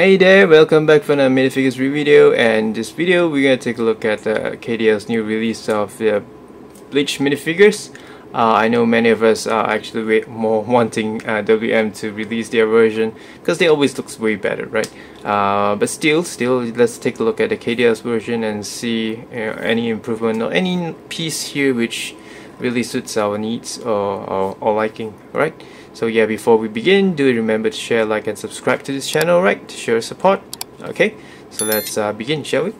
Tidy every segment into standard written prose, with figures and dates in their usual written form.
Hey there, welcome back for another minifigures review video, and this video we're gonna take a look at KDL's new release of the Bleach minifigures. I know many of us are actually more wanting WM to release their version because they always looks way better, right? But still, let's take a look at the KDL's version and see any improvement or any piece here which really suits our needs or liking, right? So yeah, before we begin, do remember to share, like, and subscribe to this channel, right? To show support. Okay, so let's begin, shall we?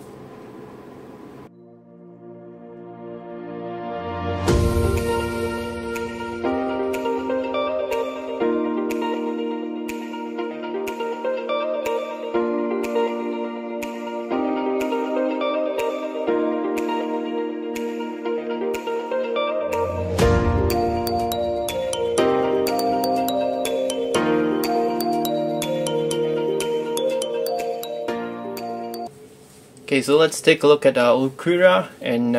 Okay, so let's take a look at Ulquira, and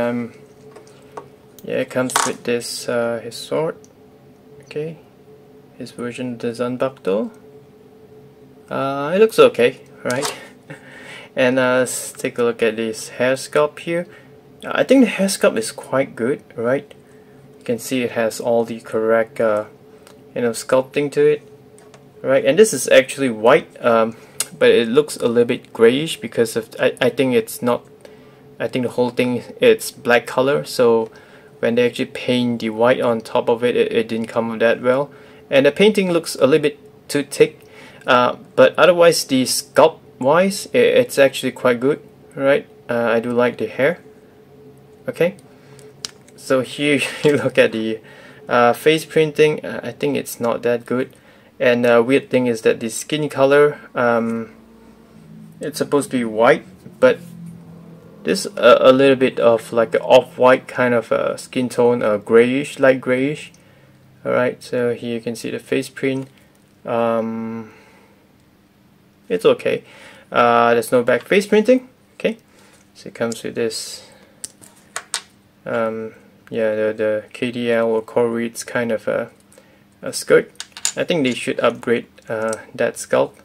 yeah, it comes with this his sword. Okay, his version of the Zanbakuto. It looks okay, right? And let's take a look at this hair sculpt here. I think the hair sculpt is quite good, right? You can see it has all the correct sculpting to it, right? And this is actually white. But it looks a little bit grayish because of I think it's not. I think the whole thing it's black color. So when they actually paint the white on top of it, it didn't come out that well. And the painting looks a little bit too thick. But otherwise, the sculpt wise, it's actually quite good, right? I do like the hair. Okay. So here you look at the face printing. I think it's not that good. And weird thing is that the skin color, it's supposed to be white, but this a little bit of like an off-white kind of skin tone, grayish, light grayish. Alright, so here you can see the face print. It's okay. There's no back face printing. Okay, so it comes with this. Yeah, the KDL or Corrid's kind of a skirt. I think they should upgrade that sculpt.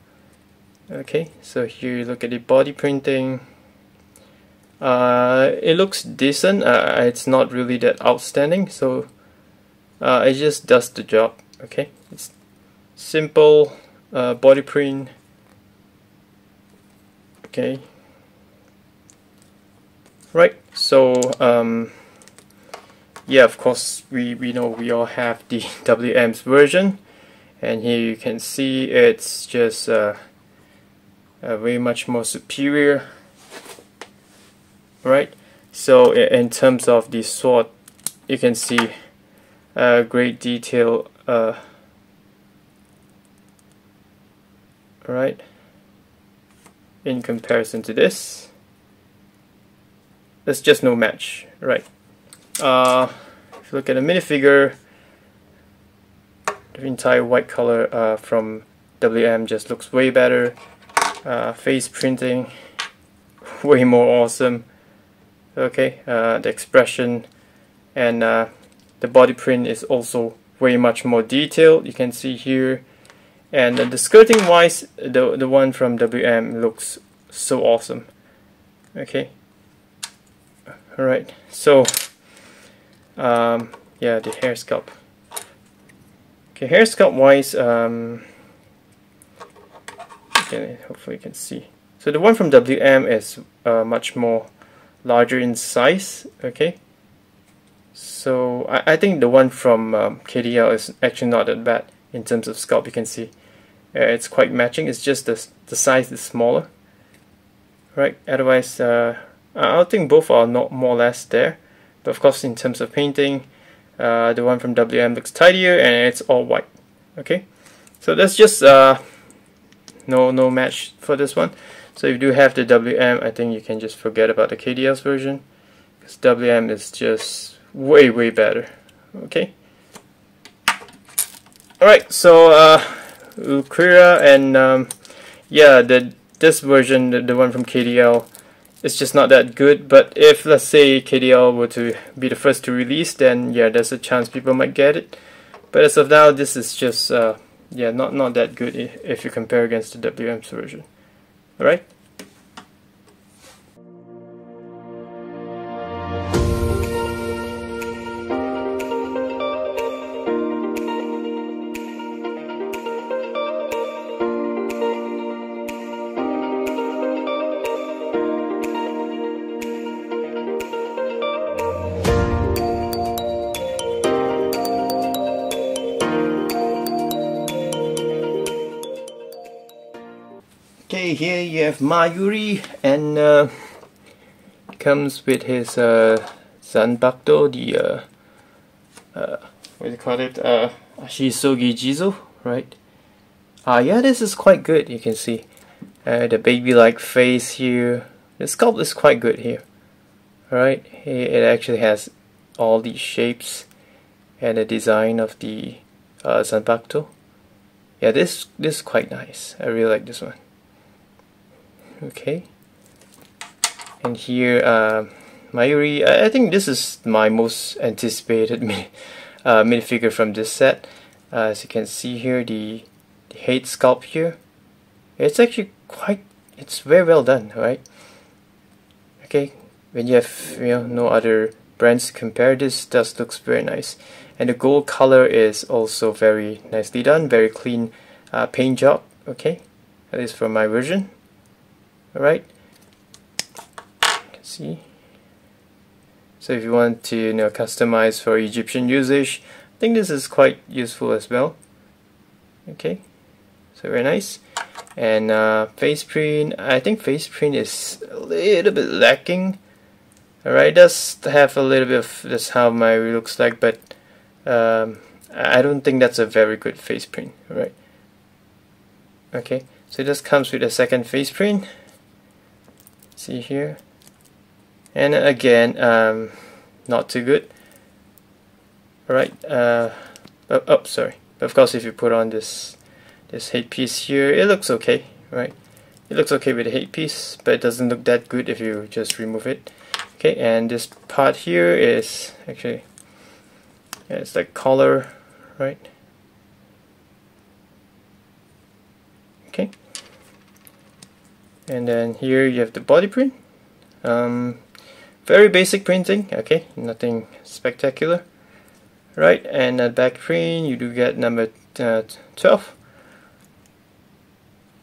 Okay, so here you look at the body printing. It looks decent. It's not really that outstanding, so it just does the job. Okay, it's simple body print. Okay, right. So yeah, of course we know we all have the WM's version. And here you can see it's just very much more superior, right? So in terms of the sword, you can see great detail, right? In comparison to this, there's just no match, right? If you look at a minifigure, the entire white color from WM just looks way better. Face printing, way more awesome. Okay, the expression and the body print is also way much more detailed. You can see here, and the skirting wise, the one from WM looks so awesome. Okay, all right. So yeah, the hair sculpt. Okay, hair sculpt wise, okay, hopefully you can see. So the one from WM is much more larger in size. Okay, so I think the one from KDL is actually not that bad in terms of sculpt. You can see it's quite matching. It's just the size is smaller, right? Otherwise, I think both are not more or less there. But of course, in terms of painting, the one from WM looks tidier and it's all white. Okay, so that's just no match for this one. So if you do have the WM, I think you can just forget about the KDL's version, because WM is just way better. Okay, alright, so Ulquira, and yeah, this version, the one from KDL, it's just not that good. But if, let's say, KDL were to be the first to release, then yeah, there's a chance people might get it. But as of now, this is just yeah, not that good if you compare against the WM's version. Alright. Okay, here you have Mayuri, and comes with his Zanbakuto, the what do you call it? Ashisogi Jizo, right? Yeah, this is quite good. You can see the baby-like face here. The sculpt is quite good here. Alright, it actually has all these shapes and the design of the Zanbakuto. Yeah, this is quite nice. I really like this one. Okay, and here Mayuri, I think this is my most anticipated minifigure from this set. As you can see here, the head sculpt here, it's actually it's very well done, right? Okay, when you have no other brands to compare, this does looks very nice, and the gold color is also very nicely done, very clean paint job. Okay, at least for my version. Alright, you can see. So if you want to customize for Egyptian usage, I think this is quite useful as well. Okay, so very nice. And face print, I think face print is a little bit lacking. Alright, it does have a little bit of that's how my looks like, but I don't think that's a very good face print. Alright. Okay, so this comes with a second face print. See here, and again not too good. Alright, oh sorry, but of course if you put on this headpiece here, it looks okay, right? It looks okay with the headpiece, but it doesn't look that good if you just remove it. Okay, and this part here is actually, yeah, it's like collar, right? Okay. And then here you have the body print. Very basic printing, okay, nothing spectacular. Right, and at back print you do get number 12.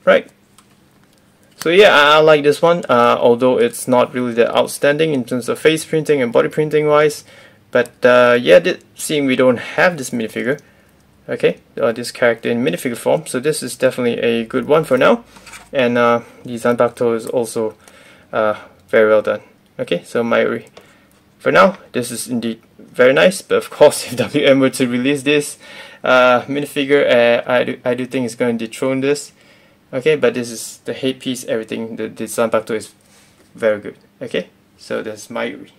Right. So yeah, I like this one, although it's not really that outstanding in terms of face printing and body printing wise. But yeah, seeing we don't have this minifigure, okay, this character in minifigure form, so this is definitely a good one for now. And the Zanbakuto is also very well done. Okay, so Mayuri. For now, this is indeed very nice, but of course if WM were to release this minifigure, I do think it's going to dethrone this. Okay, but this is the headpiece, everything, the Zanbakuto is very good. Okay, so that's Mayuri.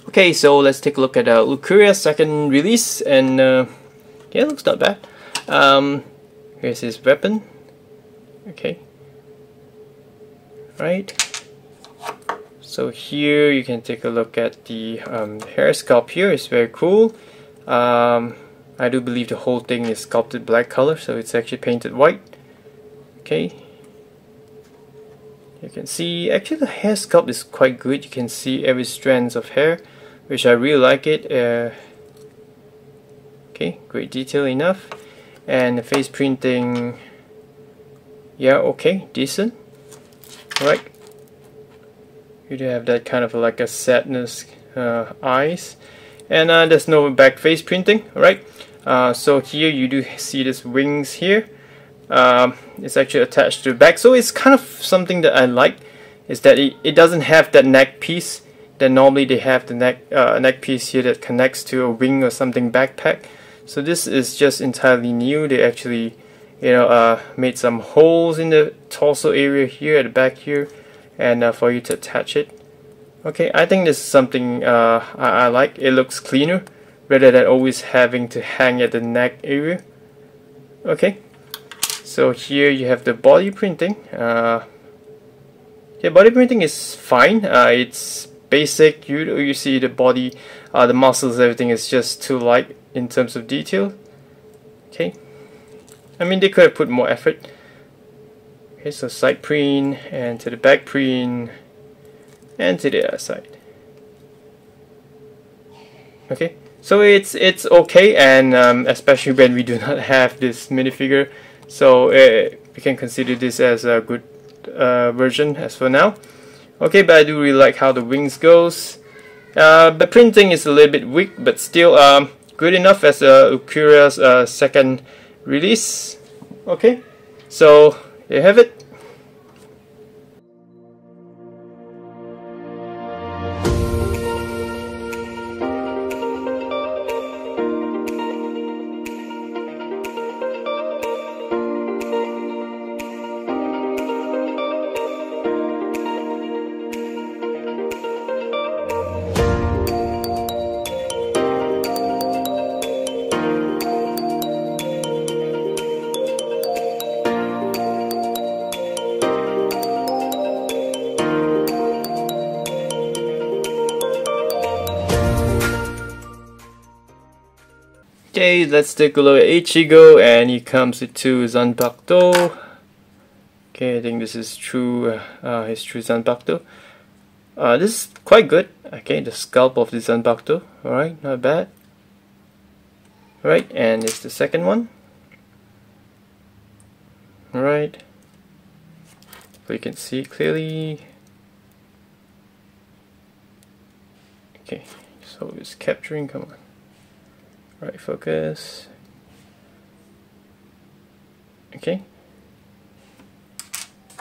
Okay, so let's take a look at Lucuria's second release, and yeah, it looks not bad. Here's his weapon. Okay, right. So here you can take a look at the hair sculpt here. It's very cool. I do believe the whole thing is sculpted black color, so it's actually painted white. Okay. You can see, actually the hair sculpt is quite good. You can see every strand of hair, which I really like it. Okay, great detail enough. And the face printing, yeah, okay, decent. Alright. You do have that kind of like a sadness eyes. And there's no back face printing, alright. So here you do see this wings here. It's actually attached to the back, so it's kind of something that I like, is that it doesn't have that neck piece that normally they have, the neck piece here that connects to a wing or something backpack. So this is just entirely new. They actually made some holes in the torso area here at the back here, and for you to attach it. Okay, I think this is something I like. It looks cleaner rather than always having to hang at the neck area. Okay, so here you have the body printing. Yeah, body printing is fine. It's basic. You see the body, the muscles, everything is just too light in terms of detail. Okay, I mean, they could have put more effort. Okay, so side print, and to the back print, and to the other side. Okay, so it's okay, and especially when we do not have this minifigure, so we can consider this as a good version as for now. Okay, but I do really like how the wings goes. The printing is a little bit weak, but still good enough as Ukura's second release. Okay, so there you have it. Okay, let's take a look at Ichigo, and he comes with two Zanpakuto. Okay, I think this is true, his true Zanpakuto. This is quite good. Okay, the sculpt of the Zanpakuto. Alright, not bad. Alright, and it's the second one. Alright, so you can see clearly. Okay, so it's capturing, come on. Right, focus. Okay.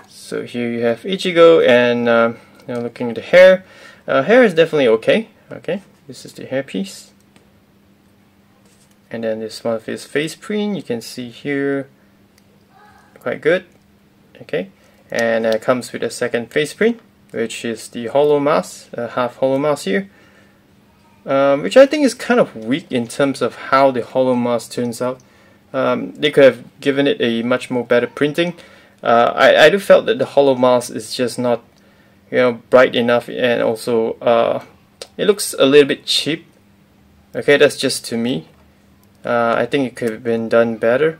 So here you have Ichigo, and now looking at the hair. Hair is definitely okay. Okay, this is the hair piece. And then this one of his face print, you can see here, quite good. Okay, and comes with a second face print, which is the hollow mask, half hollow mask here. Which I think is kind of weak in terms of how the hollow mask turns out. They could have given it a much more better printing. I do felt that the hollow mask is just not, bright enough, and also it looks a little bit cheap. Okay, that's just to me. I think it could have been done better.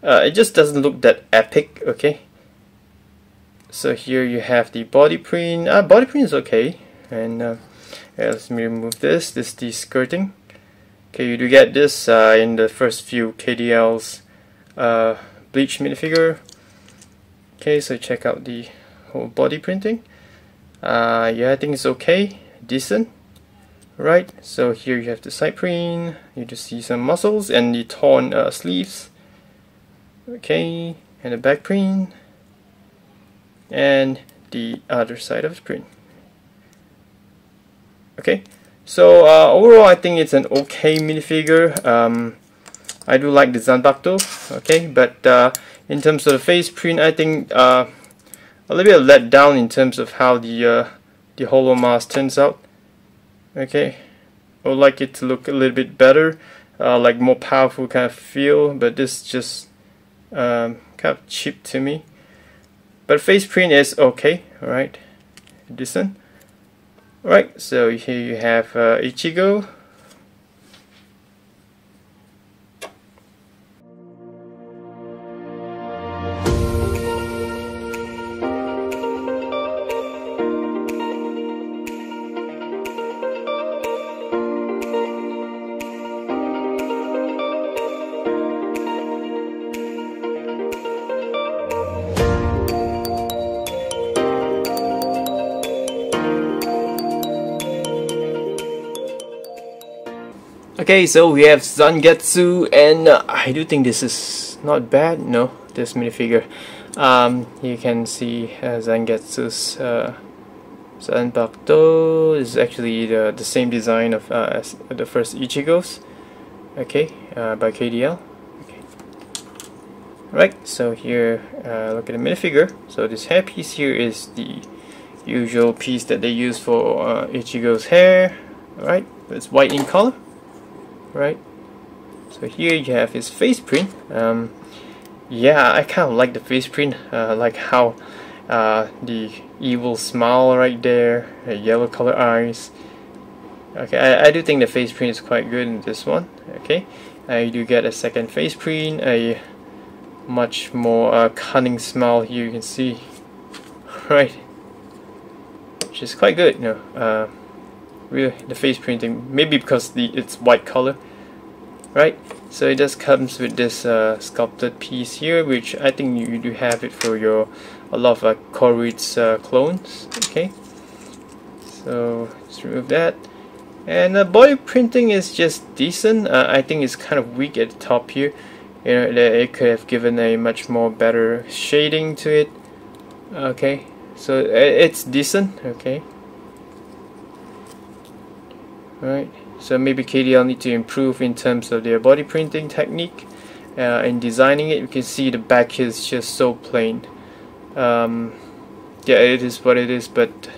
It just doesn't look that epic. Okay. So here you have the body print. Body print is okay, and let me remove this. This is the skirting. Okay, you do get this in the first few KDL's Bleach minifigure. Okay, so check out the whole body printing. Yeah, I think it's okay, decent. Right, so here you have the side print. You just see some muscles and the torn sleeves. Okay, and the back print, and the other side of the print. Okay, so overall I think it's an okay minifigure. I do like the Zanpakuto, okay, but in terms of the face print, I think a little bit let down in terms of how the hollow mask turns out. Okay, I would like it to look a little bit better, like more powerful kind of feel, but this just kind of cheap to me. But face print is okay, alright, decent. Right, so here you have Ichigo. Okay, so we have Zangetsu, and I do think this is not bad. No, this minifigure. You can see Zangetsu's Zanpakuto. This is actually the same design of as the first Ichigo's. Okay, by KDL. Okay. Right, so here, look at the minifigure. So this hair piece here is the usual piece that they use for Ichigo's hair. Right, it's white in color. Right, so here you have his face print. Yeah, I kind of like the face print, like how the evil smile right there, yellow color eyes. Okay, I do think the face print is quite good in this one. Okay, you do get a second face print, a much more cunning smile here, you can see. Right, which is quite good, you know. Really, the face printing, maybe because it's white color. Right, so it just comes with this sculpted piece here, which I think you do have it for a lot of Korit's clones. Okay, so let's remove that. And the body printing is just decent. I think it's kind of weak at the top here. You know, it could have given a much more better shading to it. Okay, so it's decent. Okay, right. So maybe KDL need to improve in terms of their body printing technique. In designing it, you can see the back is just so plain. Yeah, it is what it is, but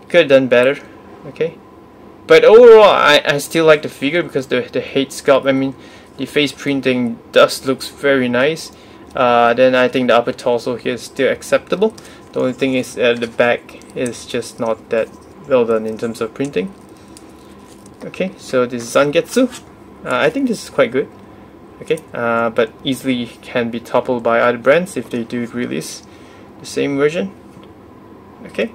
could have done better. Okay, but overall, I still like the figure because the head sculpt. I mean, the face printing does looks very nice. Then I think the upper torso here is still acceptable. The only thing is the back is just not that well done in terms of printing. Okay, so this is Zangetsu. I think this is quite good. Okay, but easily can be toppled by other brands if they do release the same version. Okay.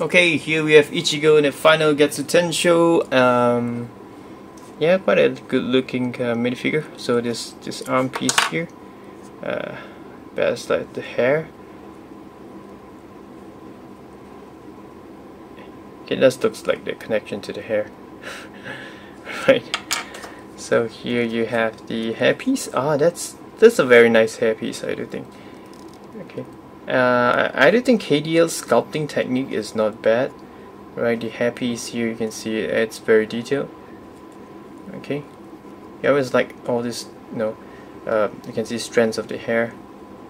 Okay, here we have Ichigo in the final Getsu Tensho. Yeah, quite a good looking minifigure. So this arm piece here, best like the hair. Okay, that looks like the connection to the hair. Right. So here you have the hair piece. Ah, that's a very nice hair piece, I do think. Okay. I do think KDL's sculpting technique is not bad. Right, the hair piece here, you can see it's very detailed. Okay, I always like all this, you know, you can see strands of the hair.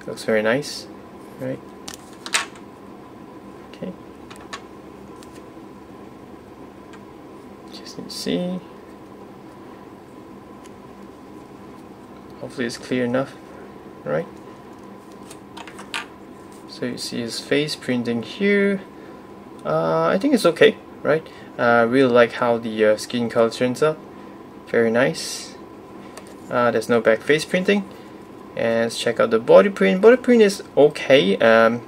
It looks very nice. Right. Okay. Just need to see. Hopefully it's clear enough. Right. So you see his face printing here. I think it's okay, right? Really like how the skin color turns out. Very nice. There's no back face printing. And let's check out the body print. Body print is okay. You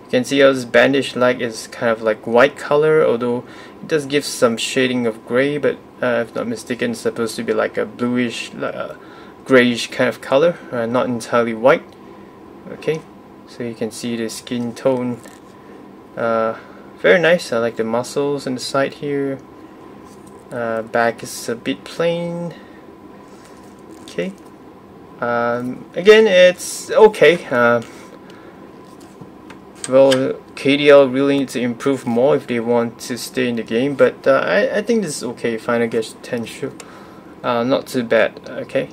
can see how this bandaged leg is kind of like white color, although it does give some shading of gray, but if not mistaken, it's supposed to be like a bluish, grayish kind of color, not entirely white. Okay. So you can see the skin tone, very nice. I like the muscles on the side here. Back is a bit plain. Okay. Again, it's okay. Well, KDL really needs to improve more if they want to stay in the game, but I think this is okay. Final Getsu Tensho, not too bad. Okay.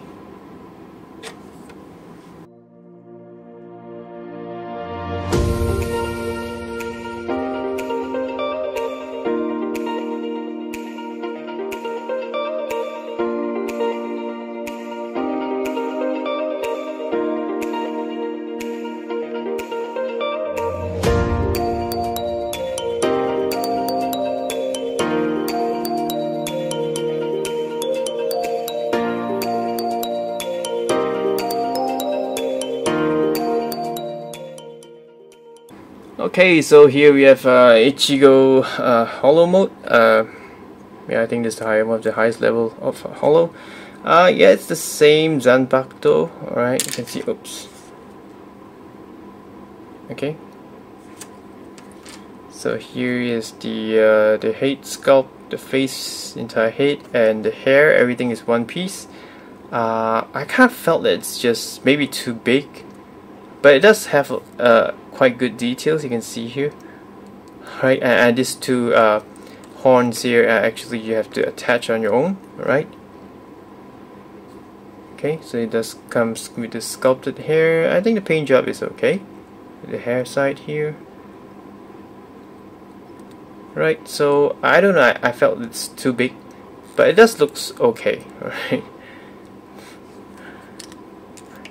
Okay, so here we have Ichigo Hollow mode. Yeah, I think this is one of the highest level of Hollow. Yeah, it's the same Zanpakuto. Alright, you can see, oops. Okay. So here is the head sculpt, the face, entire head, and the hair. Everything is one piece. I kind of felt that it's just maybe too big, but it does have quite good details. You can see here, right? And these two horns here, actually you have to attach on your own, right? Okay, so it does comes with the sculpted hair. I think the paint job is okay. The hair side here. Right, so I don't know, I felt it's too big, but it does looks okay, right?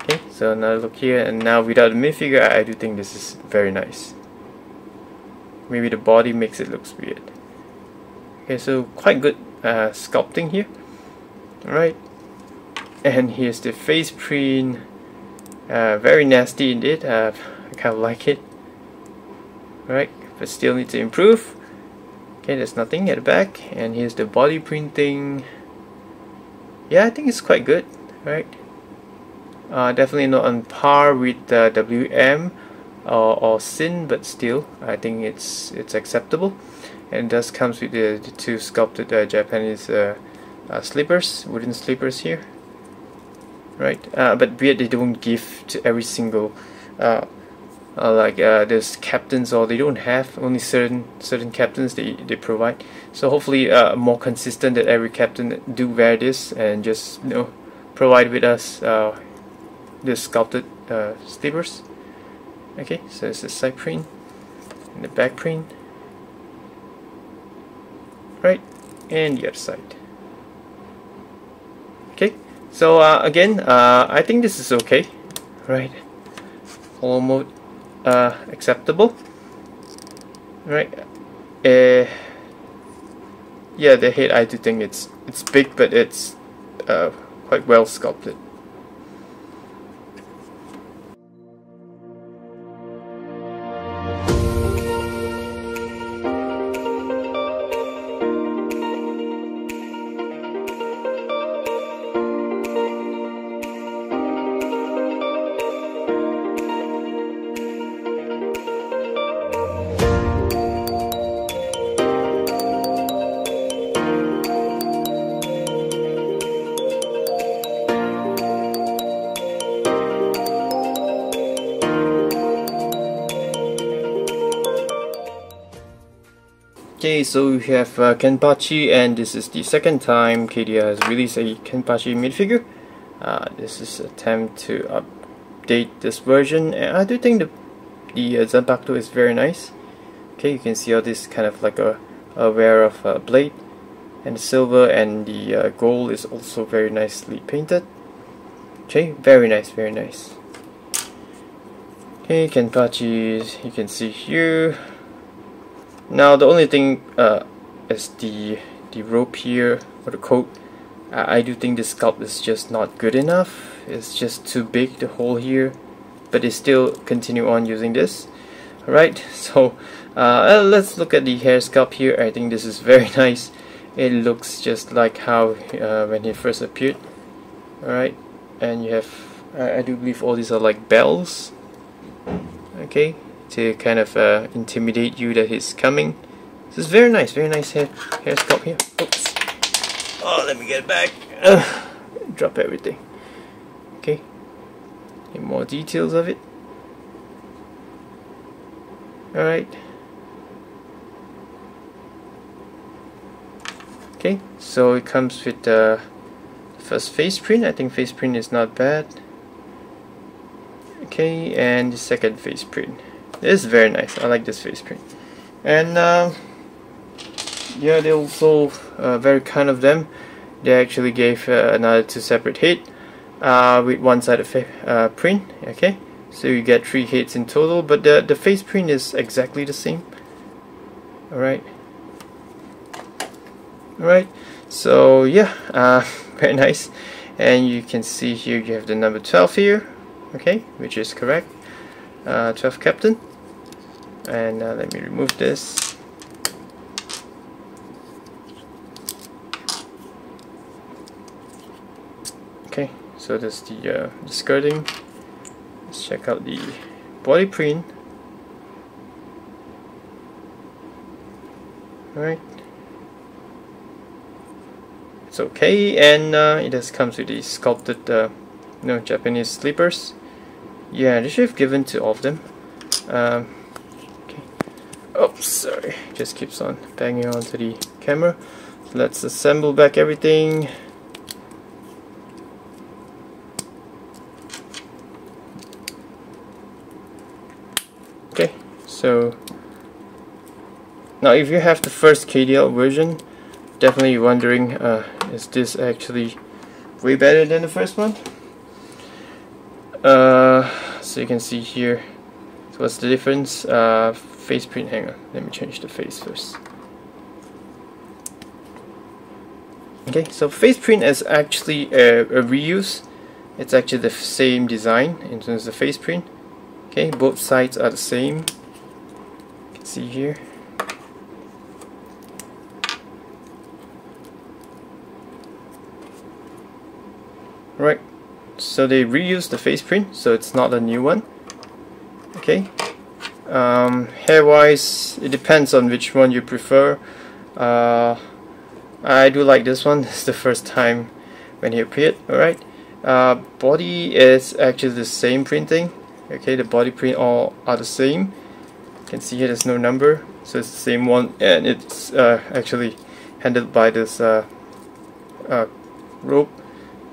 Okay, so now look here, and now without the minifigure, I do think this is very nice. Maybe the body makes it looks weird. Okay, so quite good sculpting here. Alright, and here's the face print. Very nasty indeed. I kind of like it. Right, but still need to improve. Okay, there's nothing at the back, and here's the body printing. Yeah, I think it's quite good, right? Definitely not on par with WM or Sin, but still, I think it's acceptable. And it does comes with the two sculpted Japanese slippers, wooden slippers here, right? But weird, they don't give to every single like there's captains, or they don't have, only certain captains they provide. So hopefully more consistent, that every captain do wear this, and just provide with us the sculpted slippers. Okay, so it's the side print and the back print, right, and the other side. Okay, so again, I think this is okay, right? Hollow mode acceptable, right? Yeah, the head, I do think it's big, but it's quite well sculpted. Okay, so we have Kenpachi, and this is the second time KDL has released a Kenpachi minifigure. This is an attempt to update this version, and I do think the Zanpakuto is very nice. Okay, you can see how this kind of like a wear of blade, and the silver and the gold is also very nicely painted. Okay, very nice, very nice. Okay, Kenpachi, you can see here. Now the only thing is the rope here, or the coat. I do think the sculpt is just not good enough. It's just too big, the hole here, but they still continue on using this. Alright, so let's look at the hair sculpt here. I think this is very nice. It looks just like how when he first appeared. Alright, and you have, I do believe all these are like bells. Okay, to kind of intimidate you that he's coming. This is very nice hair sculpt here. Oops. Oh, let me get it back. Drop everything. Okay. Get more details of it. Alright. Okay, so it comes with the first face print. I think face print is not bad. Okay, and the second face print. This is very nice. I like this face print. And yeah, they also very kind of them. They actually gave another two separate head with one side of print. Okay, so you get 3 heads in total, but the face print is exactly the same. Alright. Alright, so yeah, very nice. And you can see here you have the number 12 here. Okay, which is correct. 12 captain. And let me remove this. Okay, so that's the skirting. Let's check out the body print. Alright. It's okay, and it just comes with these sculpted Japanese sleepers. Yeah, they should have given to all of them. Okay. Oh, sorry, just keeps on banging onto the camera. So let's assemble back everything. Okay, so now if you have the first KDL version, definitely wondering, is this actually way better than the first one? So you can see here, so what's the difference? Face print, hang on, let me change the face first. Okay, so face print is actually a reuse. It's actually the same design in terms of face print. Okay, both sides are the same. You can see here. Right, so they reuse the face print, so it's not a new one. Okay, hair wise, it depends on which one you prefer. I do like this one. It's the first time when he appeared. Alright, body is actually the same printing. Okay, the body print all are the same. You can see here there's no number, so it's the same one, and it's actually handled by this rope.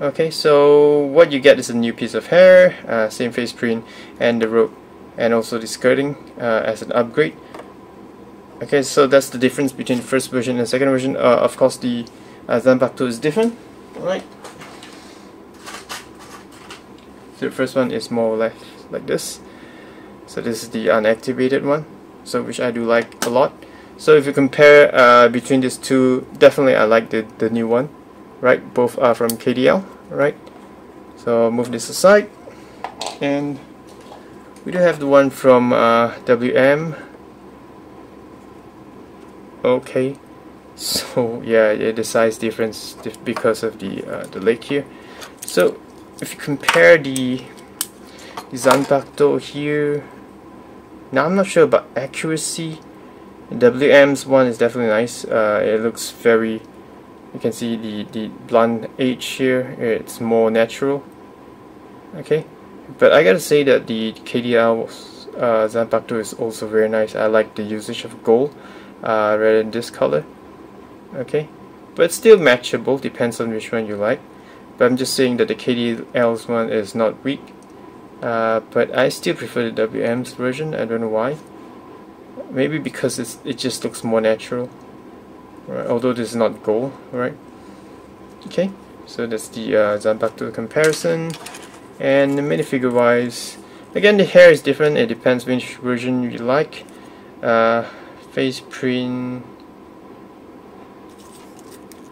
Okay, so what you get is a new piece of hair, same face print, and the rope, and also the skirting as an upgrade. Okay, so that's the difference between the first version and the second version. Of course, the Zanpakuto is different. Alright, so the first one is more or less like this. So this is the unactivated one, so which I do like a lot. So if you compare between these two, definitely I like the new one. Right, both are from KDL. Right, so move this aside, and we do have the one from WM. Okay, so yeah, the size difference because of the leg here. So if you compare the Zanpakuto here, now I'm not sure about accuracy. WM's one is definitely nice. It looks very, you can see the blonde edge here, it's more natural. Okay, but I gotta say that the KDL Zanpakuto is also very nice. I like the usage of gold rather than this color. Okay, but it's still matchable, depends on which one you like. But I'm just saying that the KDL's one is not weak, but I still prefer the WM's version. I don't know why. Maybe because it just looks more natural. Right, although this is not gold, right? Okay, so that's the Zanpakuto comparison. And the minifigure wise, again the hair is different. It depends which version you like. Face print.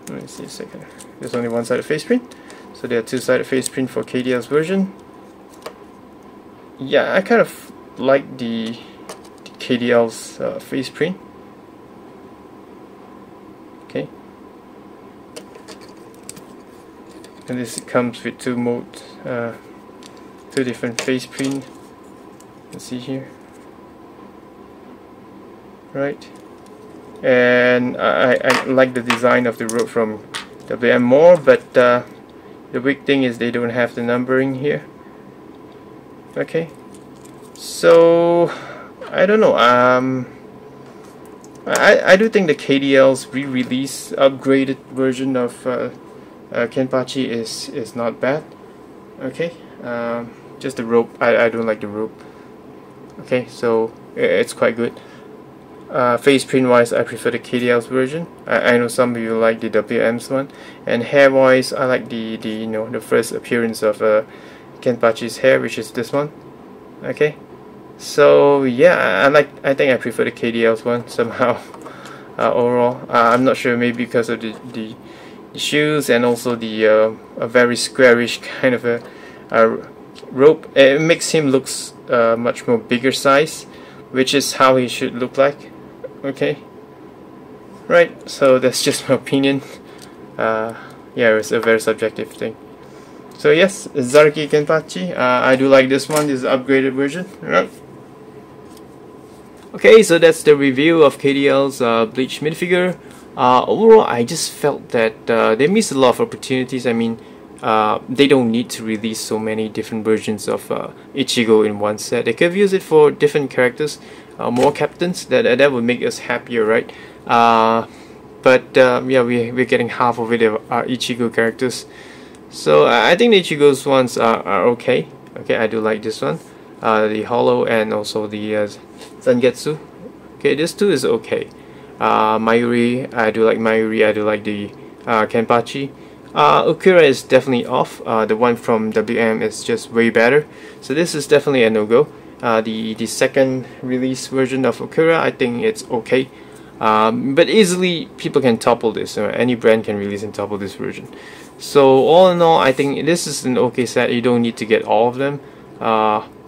Let me see a second. There's only one sided face print, so there are two-sided face print for KDL's version. Yeah, I kind of like the KDL's face print. Okay, and this comes with two modes, two different face print. You can see here, right? And I like the design of the rope from WM more, but the big thing is they don't have the numbering here. Okay, so I don't know. I do think the KDL's re-release upgraded version of Kenpachi is not bad. Okay, just the rope. I don't like the rope. Okay, so it's quite good. Face print wise, I prefer the KDL's version. I know some of you like the WM's one, and hair wise, I like the the first appearance of Kenpachi's hair, which is this one. Okay, so yeah, I think I prefer the KDL's one somehow. Overall, I'm not sure, maybe because of the shoes and also the a very squarish kind of a rope. It makes him looks much more bigger size, which is how he should look like. Okay, right, so that's just my opinion. Yeah, it's a very subjective thing. So yes, Zaraki Kenpachi, I do like this one. This is the upgraded version. Right. Okay, so that's the review of KDL's Bleach minifigure. Overall, I just felt that they missed a lot of opportunities. I mean, they don't need to release so many different versions of Ichigo in one set. They could use it for different characters, more captains. That would make us happier, right? But yeah, we're getting half of it are Ichigo characters. So I think the Ichigo's ones are okay. Okay, I do like this one, the Hollow and also the Zangetsu. Okay, this too is okay. Mayuri, I do like Mayuri. I do like the Kenpachi. Okura is definitely off. The one from WM is just way better. So this is definitely a no-go. The second release version of Okura, I think it's okay. But easily people can topple this, or any brand can release and topple this version. So all in all, I think this is an okay set. You don't need to get all of them.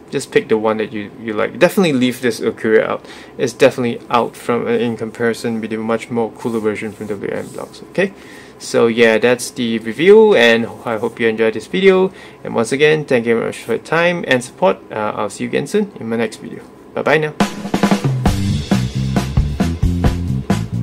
Just pick the one that you like. Definitely leave this Okura out. It's definitely out from in comparison with the much more cooler version from WM blocks. Okay, so yeah, that's the review, and I hope you enjoyed this video. And once again, thank you very much for your time and support. I'll see you again soon in my next video. Bye bye now.